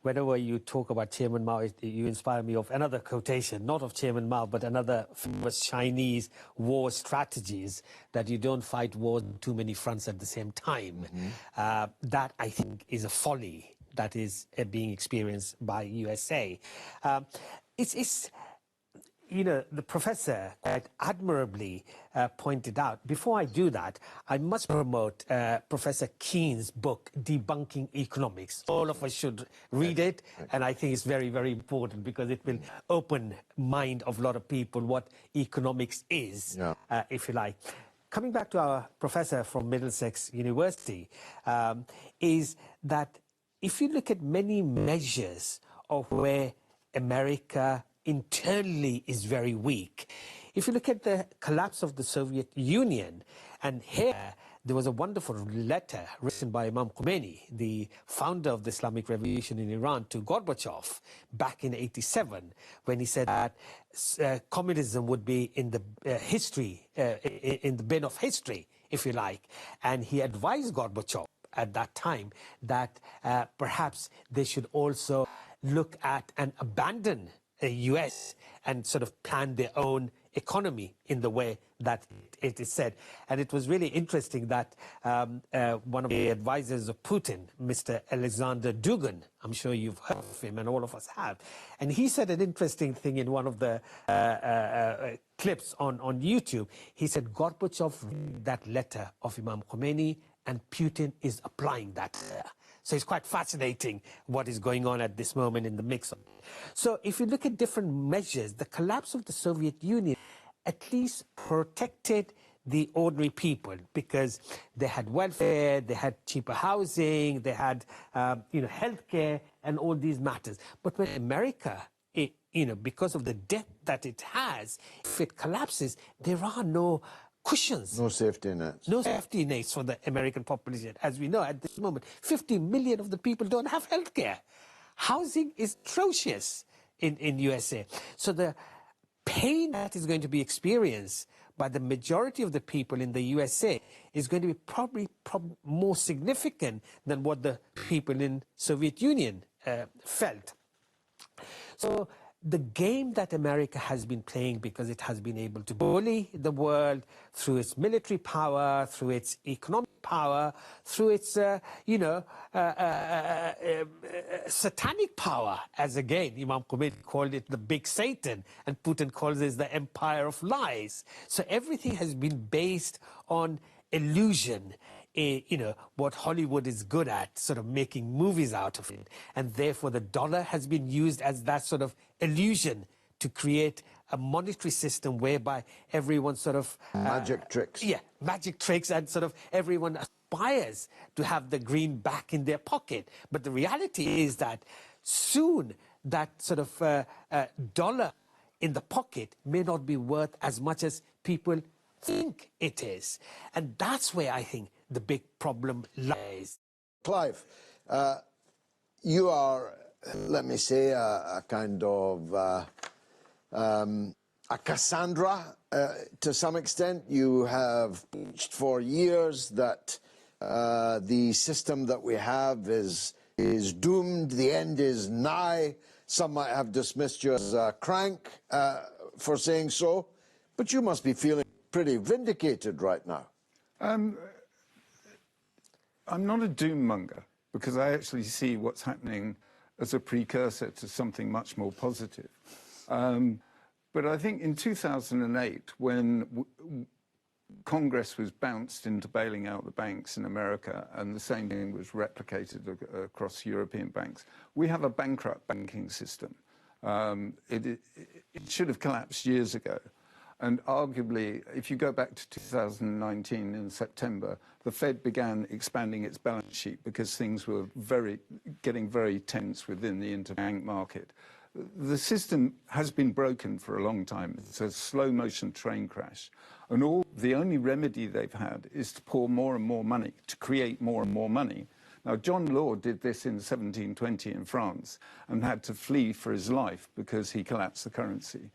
whenever you talk about Chairman Mao, you inspire me of another quotation, not of Chairman Mao, but another famous Chinese war strategies, that you don't fight wars on too many fronts at the same time. That, I think, is a folly that is being experienced by USA. It's you know, the professor quite admirably pointed out. Before I do that, I must promote Professor Keen's book, Debunking Economics. All of us should read it, and I think it's very, very important because it will open mind of a lot of people what economics is, if you like. Coming back to our professor from Middlesex University, is that if you look at many measures of where America internally is very weak. If you look at the collapse of the Soviet Union, and here there was a wonderful letter written by Imam Khomeini, the founder of the Islamic Revolution in Iran, to Gorbachev back in '87, when he said that communism would be in the in the bin of history, if you like. And he advised Gorbachev at that time that perhaps they should also look at and abandon the US and sort of plan their own economy in the way that it is said. And it was really interesting that one of the advisors of Putin, Mr. Alexander Dugin, I'm sure you've heard of him and all of us have, and he said an interesting thing in one of the clips on YouTube. He said, Gorbachev read that letter of Imam Khomeini and Putin is applying that letter. So it's quite fascinating what is going on at this moment in the mix. So if you look at different measures, the collapse of the Soviet Union at least protected the ordinary people because they had welfare, they had cheaper housing, they had healthcare and all these matters. But when America, because of the debt that it has, if it collapses, there are no cushions. No safety nets. No safety nets for the American population. As we know, at this moment, 50 million of the people don't have health care. Housing is atrocious in USA. So the pain that is going to be experienced by the majority of the people in the USA is going to be probably more significant than what the people in Soviet Union felt. So the game that America has been playing, because it has been able to bully the world through its military power, through its economic power, through its, satanic power, as again, Imam Khomeini called it the big Satan, and Putin calls it the empire of lies. So everything has been based on illusion. What Hollywood is good at, sort of making movies out of it. And therefore the dollar has been used as that sort of illusion to create a monetary system whereby everyone sort of... magic tricks. Yeah, magic tricks, and sort of everyone aspires to have the green back in their pocket. But the reality is that soon that sort of dollar in the pocket may not be worth as much as people think it is. And that's where I think the big problem lies. Clive, you are, let me say, a kind of a Cassandra to some extent. You have preached for years that the system that we have is doomed, the end is nigh. Some might have dismissed you as a crank for saying so, but you must be feeling pretty vindicated right now. I'm not a doom monger, because I actually see what's happening as a precursor to something much more positive. But I think in 2008, when Congress was bounced into bailing out the banks in America, and the same thing was replicated across European banks, we have a bankrupt banking system. It should have collapsed years ago. And arguably, if you go back to 2019 in September, the Fed began expanding its balance sheet because things were getting very tense within the interbank market. The system has been broken for a long time. It's a slow-motion train crash. And the only remedy they've had is to pour more and more money, to create more and more money. Now, John Law did this in 1720 in France and had to flee for his life because he collapsed the currency.